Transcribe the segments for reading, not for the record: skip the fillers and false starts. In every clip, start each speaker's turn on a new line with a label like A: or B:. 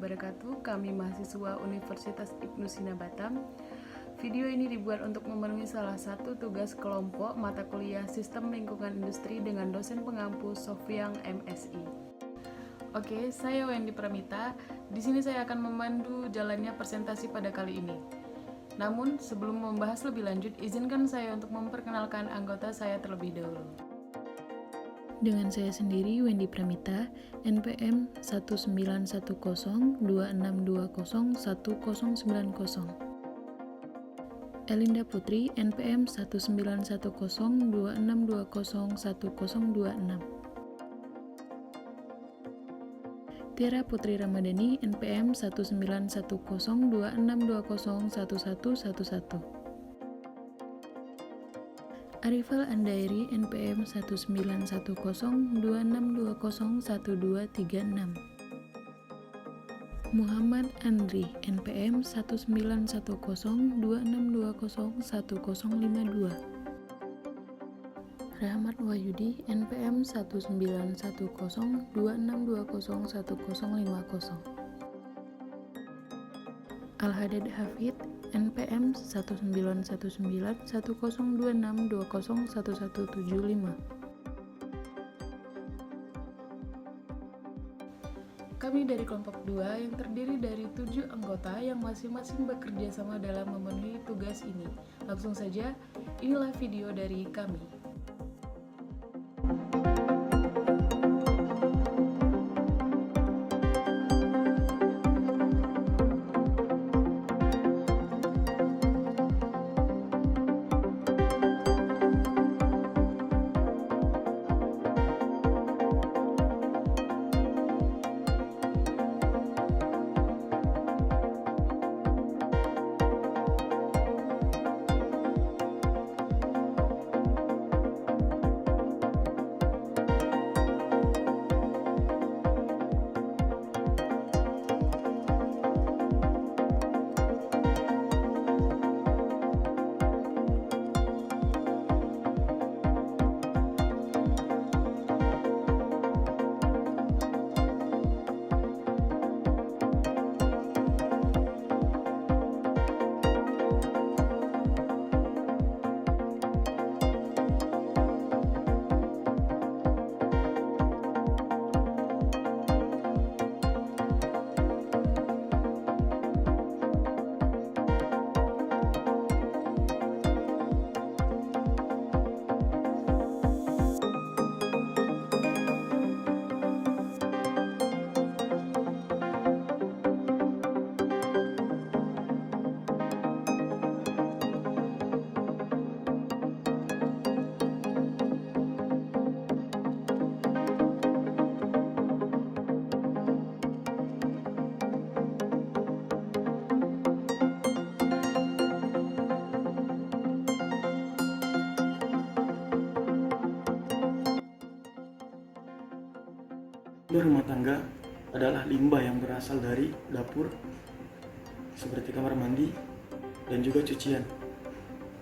A: wabarakatuh. Kami mahasiswa Universitas Ibnu Sina Batam. Video ini dibuat untuk memenuhi salah satu tugas kelompok mata kuliah Sistem Lingkungan Industri dengan dosen pengampu Sofyang MSI. Oke, saya Wendy Pramita. Di sini saya akan memandu jalannya presentasi pada kali ini. Namun, sebelum membahas lebih lanjut, izinkan saya untuk memperkenalkan anggota saya terlebih dahulu. Dengan saya sendiri, Wendy Pramita, NPM 191026201090. Elinda Putri, NPM 191026201026. Tiara Putri Ramadhani, NPM 191026201111. Arifal Andairi, NPM 191026201236. Muhammad Andri, NPM 191026201052. Rahmat Wahyudi, NPM 191026201050. Al-Hadad Hafid, NPM 19191026201175. Kami dari kelompok 2 yang terdiri dari 7 anggota yang masing-masing bekerja sama dalam memenuhi tugas ini. Langsung saja, inilah video dari kami.
B: Limbah rumah tangga adalah limbah yang berasal dari dapur, seperti kamar mandi dan juga cucian,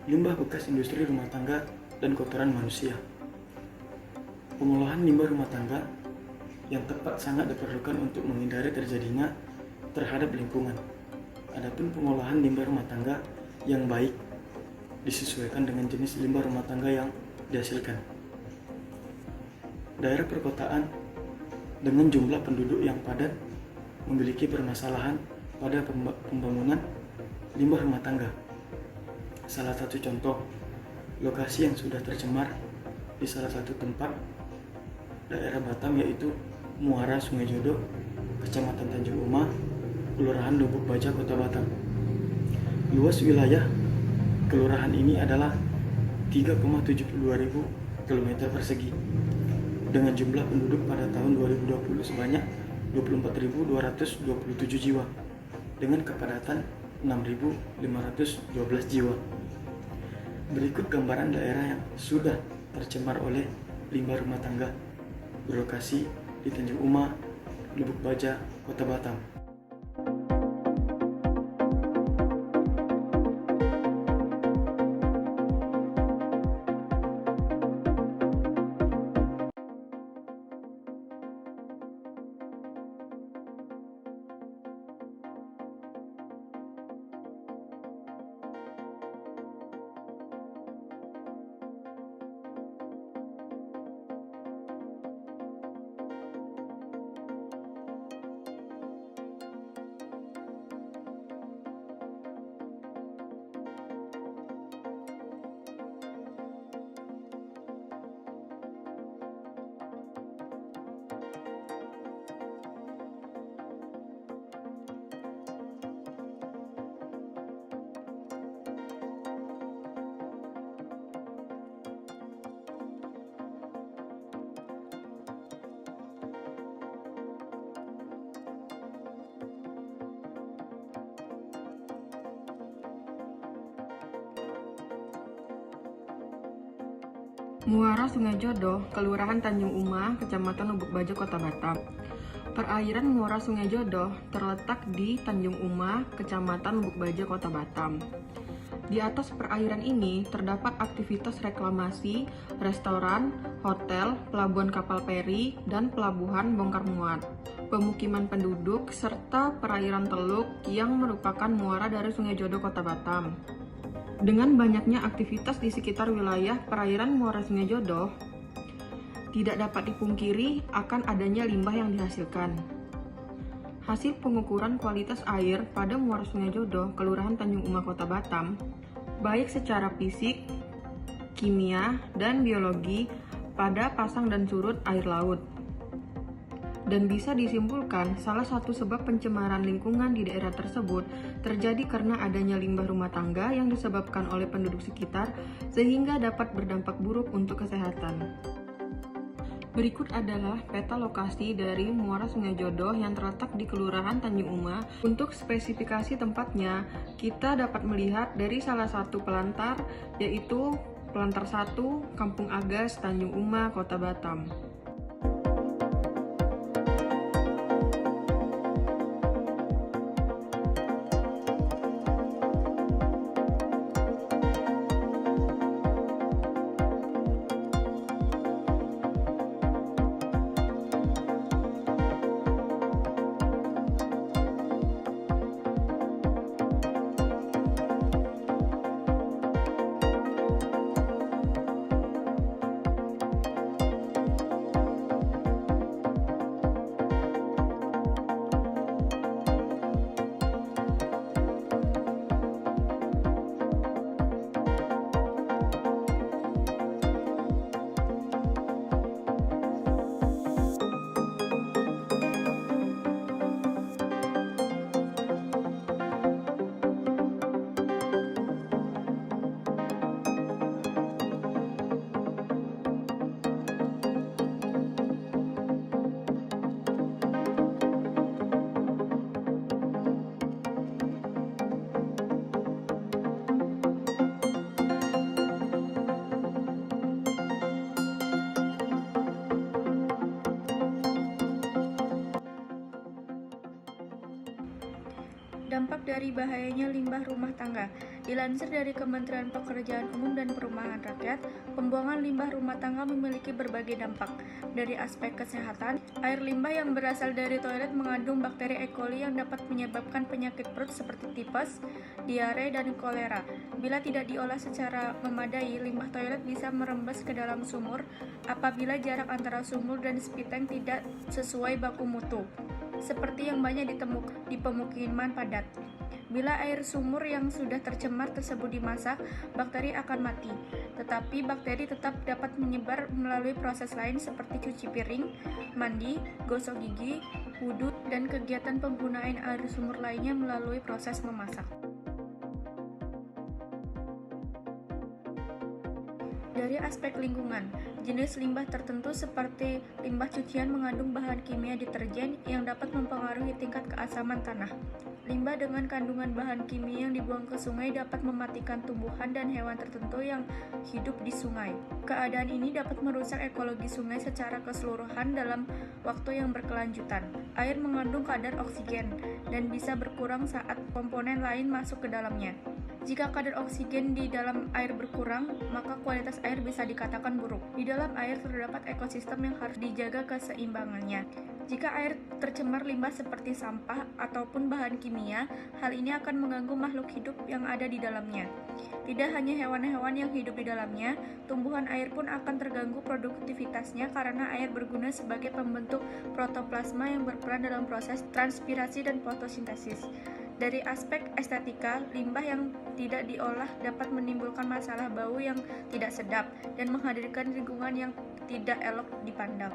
B: limbah bekas industri rumah tangga, dan kotoran manusia. Pengolahan limbah rumah tangga yang tepat sangat diperlukan untuk menghindari terjadinya terhadap lingkungan. Adapun pengolahan limbah rumah tangga yang baik disesuaikan dengan jenis limbah rumah tangga yang dihasilkan. Daerah perkotaan dengan jumlah penduduk yang padat memiliki permasalahan pada pembangunan limbah rumah tangga. Salah satu contoh lokasi yang sudah tercemar di salah satu tempat daerah Batam yaitu Muara Sungai Jodo, Kecamatan Tanjung Uma, Kelurahan Lubuk Baja, Kota Batam. Luas wilayah kelurahan ini adalah 3,72 ribu km persegi dengan jumlah penduduk pada tahun 2020 sebanyak 24.227 jiwa dengan kepadatan 6.512 jiwa. Berikut gambaran daerah yang sudah tercemar oleh limbah rumah tangga berlokasi di Tanjung Uma, Lubuk Baja, Kota Batam.
A: Muara Sungai Jodoh, Kelurahan Tanjung Uma, Kecamatan Lubuk Bajo, Kota Batam. Perairan Muara Sungai Jodoh terletak di Tanjung Uma, Kecamatan Lubuk Bajo, Kota Batam. Di atas perairan ini terdapat aktivitas reklamasi, restoran, hotel, pelabuhan kapal feri, dan pelabuhan bongkar muat, pemukiman penduduk, serta perairan teluk yang merupakan muara dari Sungai Jodoh, Kota Batam. Dengan banyaknya aktivitas di sekitar wilayah perairan Muara Sungai Jodoh, tidak dapat dipungkiri akan adanya limbah yang dihasilkan. Hasil pengukuran kualitas air pada Muara Sungai Jodoh, Kelurahan Tanjung Uma, Kota Batam, baik secara fisik, kimia, dan biologi pada pasang dan surut air laut. Dan bisa disimpulkan salah satu sebab pencemaran lingkungan di daerah tersebut terjadi karena adanya limbah rumah tangga yang disebabkan oleh penduduk sekitar sehingga dapat berdampak buruk untuk kesehatan. Berikut adalah peta lokasi dari Muara Sungai Jodoh yang terletak di Kelurahan Tanjung Uma. Untuk spesifikasi tempatnya, kita dapat melihat dari salah satu pelantar, yaitu Pelantar 1, Kampung Agas, Tanjung Uma, Kota Batam.
C: Dampak dari bahayanya limbah rumah tangga. Dilansir dari Kementerian Pekerjaan Umum dan Perumahan Rakyat, pembuangan limbah rumah tangga memiliki berbagai dampak. Dari aspek kesehatan, air limbah yang berasal dari toilet mengandung bakteri E. coli yang dapat menyebabkan penyakit perut seperti tipes, diare, dan kolera. Bila tidak diolah secara memadai, limbah toilet bisa merembes ke dalam sumur apabila jarak antara sumur dan spiteng tidak sesuai baku mutu, seperti yang banyak ditemukan di pemukiman padat. Bila air sumur yang sudah tercemar tersebut dimasak, bakteri akan mati. Tetapi bakteri tetap dapat menyebar melalui proses lain seperti cuci piring, mandi, gosok gigi, wudhu, dan kegiatan penggunaan air sumur lainnya melalui proses memasak. Dari aspek lingkungan, jenis limbah tertentu seperti limbah cucian mengandung bahan kimia deterjen yang dapat mempengaruhi tingkat keasaman tanah. Limbah dengan kandungan bahan kimia yang dibuang ke sungai dapat mematikan tumbuhan dan hewan tertentu yang hidup di sungai. Keadaan ini dapat merusak ekologi sungai secara keseluruhan dalam waktu yang berkelanjutan. Air mengandung kadar oksigen dan bisa berkurang saat komponen lain masuk ke dalamnya. Jika kadar oksigen di dalam air berkurang, maka kualitas air bisa dikatakan buruk. Di dalam air terdapat ekosistem yang harus dijaga keseimbangannya. Jika air tercemar limbah seperti sampah ataupun bahan kimia, hal ini akan mengganggu makhluk hidup yang ada di dalamnya. Tidak hanya hewan-hewan yang hidup di dalamnya, tumbuhan air pun akan terganggu produktivitasnya karena air berguna sebagai pembentuk protoplasma yang berperan dalam proses transpirasi dan fotosintesis. Dari aspek estetika, limbah yang tidak diolah dapat menimbulkan masalah bau yang tidak sedap dan menghadirkan lingkungan yang tidak elok dipandang.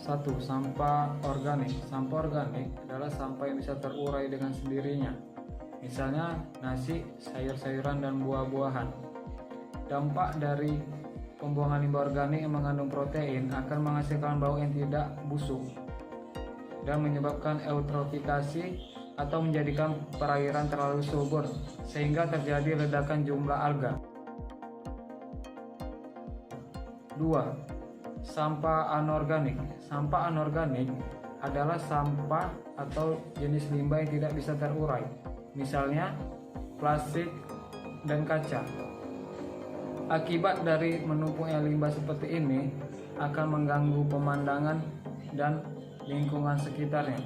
D: 1. Sampah organik. Sampah organik adalah sampah yang bisa terurai dengan sendirinya. Misalnya nasi, sayur-sayuran, dan buah-buahan. Dampak dari pembuangan limbah organik yang mengandung protein akan menghasilkan bau yang tidak busuk dan menyebabkan eutrofikasi atau menjadikan perairan terlalu subur sehingga terjadi ledakan jumlah alga. 2. Sampah anorganik. Sampah anorganik adalah sampah atau jenis limbah yang tidak bisa terurai, misalnya plastik dan kaca. Akibat dari menumpuknya limbah seperti ini akan mengganggu pemandangan dan lingkungan sekitarnya.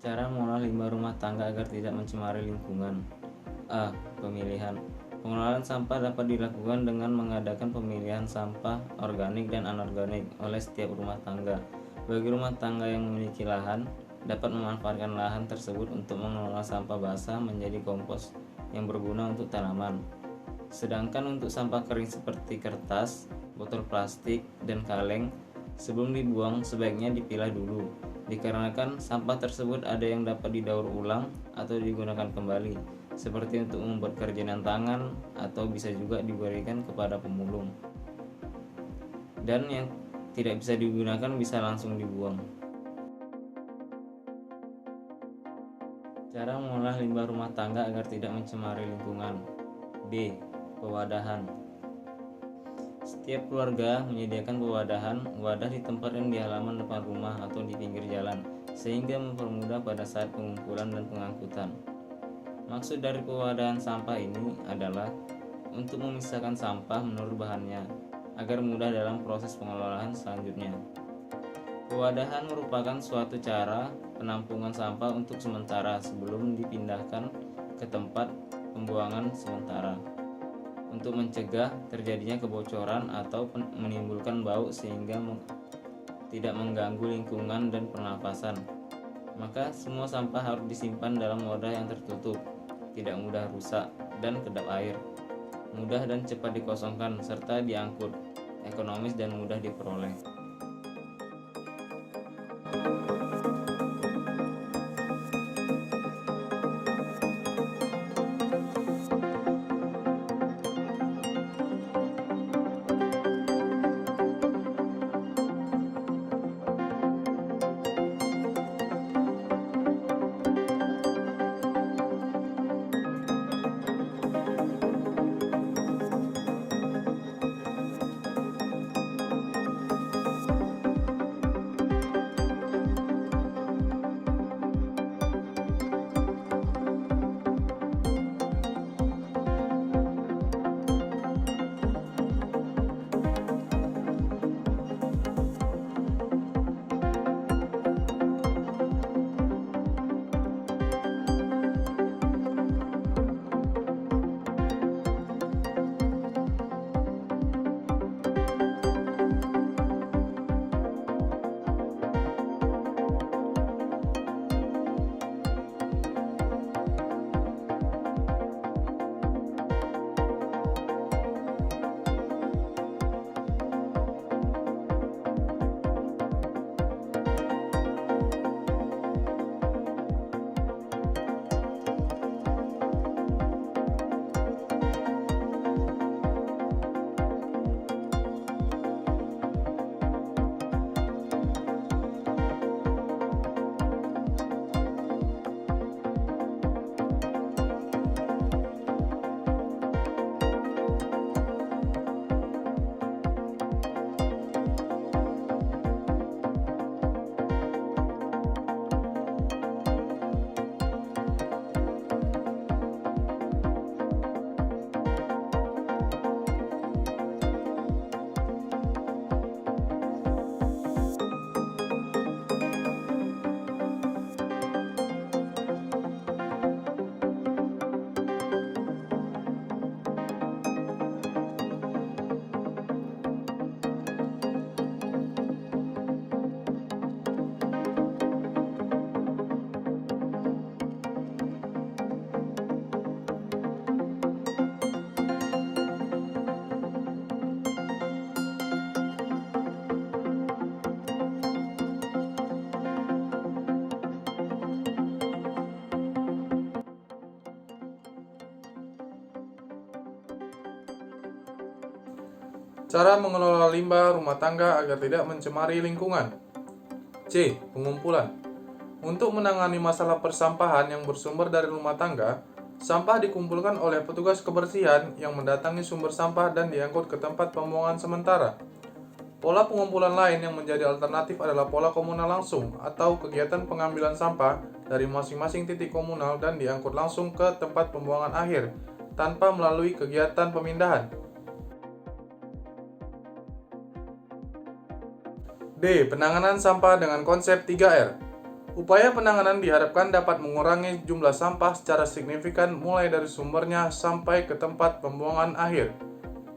E: Cara mengolah limbah rumah tangga agar tidak mencemari lingkungan. A. Pemilihan. Pengelolaan sampah dapat dilakukan dengan mengadakan pemilihan sampah organik dan anorganik oleh setiap rumah tangga. Bagi rumah tangga yang memiliki lahan, dapat memanfaatkan lahan tersebut untuk mengelola sampah basah menjadi kompos yang berguna untuk tanaman. Sedangkan untuk sampah kering seperti kertas, botol plastik, dan kaleng, sebelum dibuang sebaiknya dipilah dulu, dikarenakan sampah tersebut ada yang dapat didaur ulang atau digunakan kembali, seperti untuk membuat kerajinan tangan atau bisa juga diberikan kepada pemulung. Dan yang tidak bisa digunakan bisa langsung dibuang. Cara mengolah limbah rumah tangga agar tidak mencemari lingkungan. B. Pewadahan. Setiap keluarga menyediakan wadah ditempatkan di halaman depan rumah atau di pinggir jalan, sehingga mempermudah pada saat pengumpulan dan pengangkutan. Maksud dari pewadahan sampah ini adalah untuk memisahkan sampah menurut bahannya, agar mudah dalam proses pengelolaan selanjutnya. Pewadahan merupakan suatu cara penampungan sampah untuk sementara sebelum dipindahkan ke tempat pembuangan sementara, untuk mencegah terjadinya kebocoran atau menimbulkan bau sehingga tidak mengganggu lingkungan dan pernapasan. Maka semua sampah harus disimpan dalam wadah yang tertutup, tidak mudah rusak dan kedap air, mudah dan cepat dikosongkan serta diangkut, ekonomis dan mudah diperoleh.
F: Cara mengelola limbah rumah tangga agar tidak mencemari lingkungan. C. Pengumpulan. Untuk menangani masalah persampahan yang bersumber dari rumah tangga, sampah dikumpulkan oleh petugas kebersihan yang mendatangi sumber sampah dan diangkut ke tempat pembuangan sementara. Pola pengumpulan lain yang menjadi alternatif adalah pola komunal langsung atau kegiatan pengambilan sampah dari masing-masing titik komunal dan diangkut langsung ke tempat pembuangan akhir tanpa melalui kegiatan pemindahan. D. Penanganan sampah dengan konsep 3R. Upaya penanganan diharapkan dapat mengurangi jumlah sampah secara signifikan mulai dari sumbernya sampai ke tempat pembuangan akhir.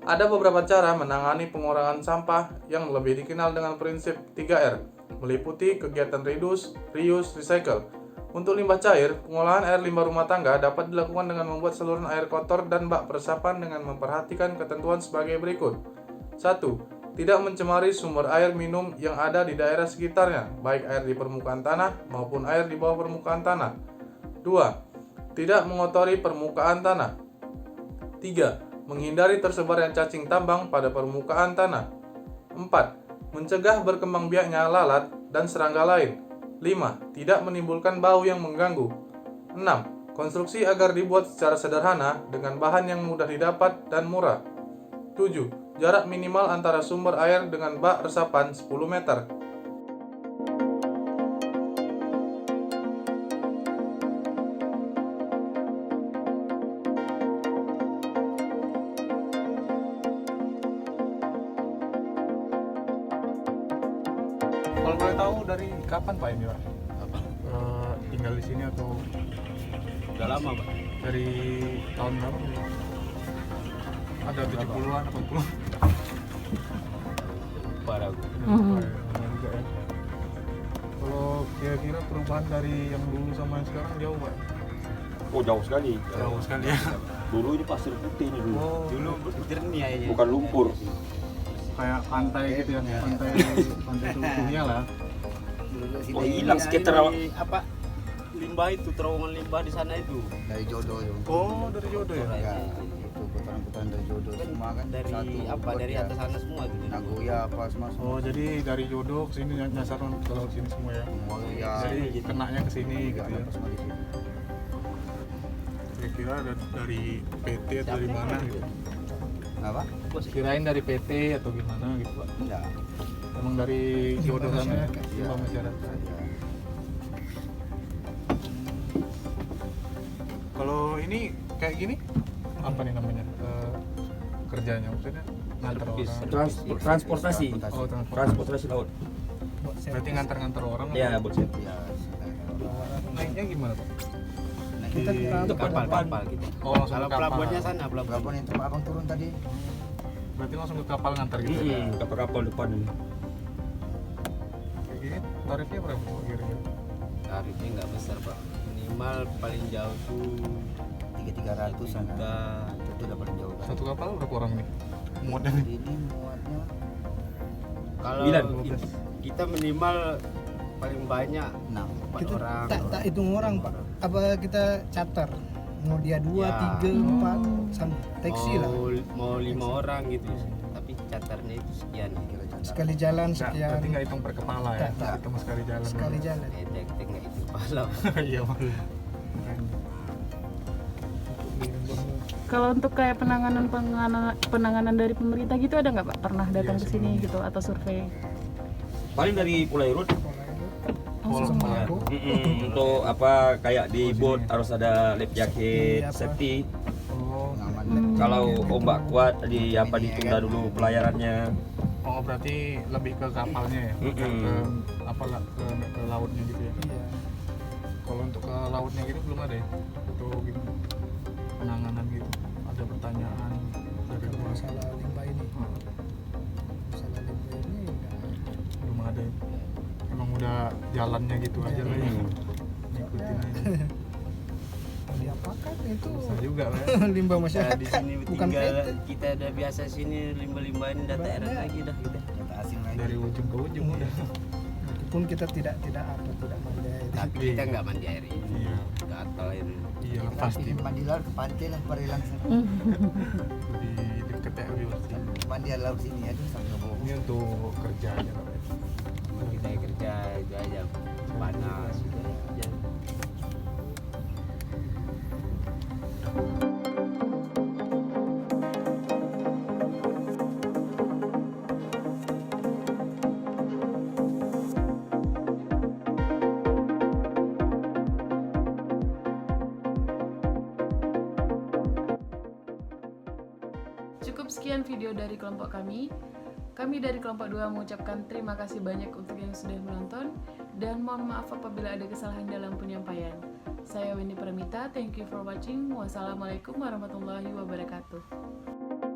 F: Ada beberapa cara menangani pengurangan sampah yang lebih dikenal dengan prinsip 3R, meliputi kegiatan reduce, reuse, recycle. Untuk limbah cair, pengolahan air limbah rumah tangga dapat dilakukan dengan membuat saluran air kotor dan bak peresapan dengan memperhatikan ketentuan sebagai berikut. 1. Tidak mencemari sumber air minum yang ada di daerah sekitarnya, baik air di permukaan tanah maupun air di bawah permukaan tanah. 2. Tidak mengotori permukaan tanah. 3. Menghindari tersebarnya cacing tambang pada permukaan tanah. 4. Mencegah berkembang biaknya lalat dan serangga lain. 5. Tidak menimbulkan bau yang mengganggu. 6. Konstruksi agar dibuat secara sederhana dengan bahan yang mudah didapat dan murah. 7. Jarak minimal antara sumber air dengan bak resapan 10 meter.
D: Kalau boleh tahu dari kapan Pak ini Pak? Tinggal di sini atau
G: Udah lama, Pak.
D: dari tahun berapa? Ada 70-an, 80-an?
G: Parah.
D: Lama juga ya. Kalau kira-kira perubahan dari yang dulu sama yang sekarang jauh Pak?
G: Oh, jauh sekali.
D: Jauh sekali ya.
G: Dulu ini pasir putih ini dulu.
D: Oh,
G: Dulu
E: jernih aja.
G: bukan lumpur.
D: kayak pantai gitu ya, pantai seutuhnya lah.
G: Oh, hilang sekitar
E: apa limbah itu, terowongan limbah di sana itu.
H: Dari jodoh itu.
D: Oh, dari jodoh ya?
H: Ya, itu putaran-putaran dari jodoh semua kan
E: Dari
H: satu
E: apa
H: buat
E: dari
H: ya,
E: atas sana semua gitu.
H: Nagoya apa semua.
D: Oh, jadi dari jodoh ke sini nyasar ke laut sini semua ya.
H: Nagoya.
D: Jadi kenanya ke sini gitu ya.
H: Semua di sini.
D: Kira-kira dari PT atau dari mana gitu.
H: Apa?
D: Kirain dari PT atau gimana gitu, Pak.
H: Enggak.
D: Emang dari jodoh sana ya,
H: Iya.
D: limbah masyarakat.
H: Iya.
D: Kalau ini kayak gini apa nih namanya? Kerjanya maksudnya nganter orang.
G: Transportasi.
D: Oh,
G: Transportasi laut.
D: Berarti nganter-nganter orang.
G: Ya, buat saya.
H: Ya,
D: Naiknya gimana, Pak?
H: kita
E: Itu kapal gitu.
D: Oh, langsung
E: Kalau
D: ke kapal.
E: pelabuhannya sana, pelabuhan.
H: Pelabuhan yang tempat abang turun tadi.
D: Berarti langsung ke kapal nganter gitu. ya?
G: Kapal-kapal depan ini.
D: Kayak gini tarifnya berapa Pak, kira-kira?
E: Tarifnya nggak besar, Pak. Minimal paling jauh tuh
H: 300-an.
E: juta.
H: Itu udah paling jauh kan.
D: Satu kapal berapa orang nih? Muatnya nih.
H: Ini muatnya
E: Kalau
G: 9.
E: kita minimal paling banyak
H: 6.
E: 4
I: Kita
E: orang.
I: tak hitung orang Pak. Apa kita charter? Mau dia 2,
E: Ya.
I: 3, 4 sama taksi lah.
E: Mau 5 orang gitu. Tapi charternya itu sekian.
I: Sekali jalan
D: Nggak,
I: sekian.
D: berarti nggak hitung per kepala ya?
I: Nggak.
D: Hitung sekali jalan.
I: Sekali jalan.
E: Tek-tek nggak itu pahala.
D: Iya, Pak.
A: Kalau untuk kayak penanganan dari pemerintah gitu ada nggak Pak? Pernah datang ke sini gitu atau survei?
G: Paling dari Pulau Rut.
A: Langsung
I: Aku
G: Untuk apa kayak di boat harus ada lap jacket, safety.
D: Oh,
H: Aman.
G: Kalau ombak kuat di apa ditunda dulu pelayarannya.
D: oh berarti lebih ke kapalnya ya? Bukan ke apa ke lautnya gitu ya?
I: iya.
D: Kalau untuk ke lautnya gitu belum ada ya? Atau gimana? Penanganan gitu? Ada pertanyaan dari luar?
I: Masalah limbah ini. Masalah limbah ini enggak.
D: Belum ada ya? Emang udah jalannya gitu aja lah ya? Ngikutin aja.
I: Mau diapakan itu?
D: Bisa juga lah ya?
I: Limbah
E: Kita
I: masyarakat.
E: di sini
I: Bukan
E: tinggal,
I: PT.
E: kita udah biasa sini limbah-limbahin data air lagi dah gitu.
H: Data asing lagi.
D: Dari ujung ke ujung udah.
I: Meskipun kita tidak mandai.
E: Tapi kita nggak mandi air ini.
D: Iya.
E: Gatal air ini.
D: Iya
H: Kita
D: pasti.
H: mandi laut ke pantai lah, Parilan sana.
D: Lebih deket ya lebih pasti.
H: Cuman di laut sini aduh sampai bau.
F: Ini untuk kerjanya Pak.
G: Kita kerja itu aja panas.
A: Cukup sekian video dari kelompok kami. Kami dari kelompok 2 mengucapkan terima kasih banyak untuk yang sudah menonton dan mohon maaf apabila ada kesalahan dalam penyampaian. Saya Wendy Pramita, thank you for watching. Wassalamualaikum warahmatullahi wabarakatuh.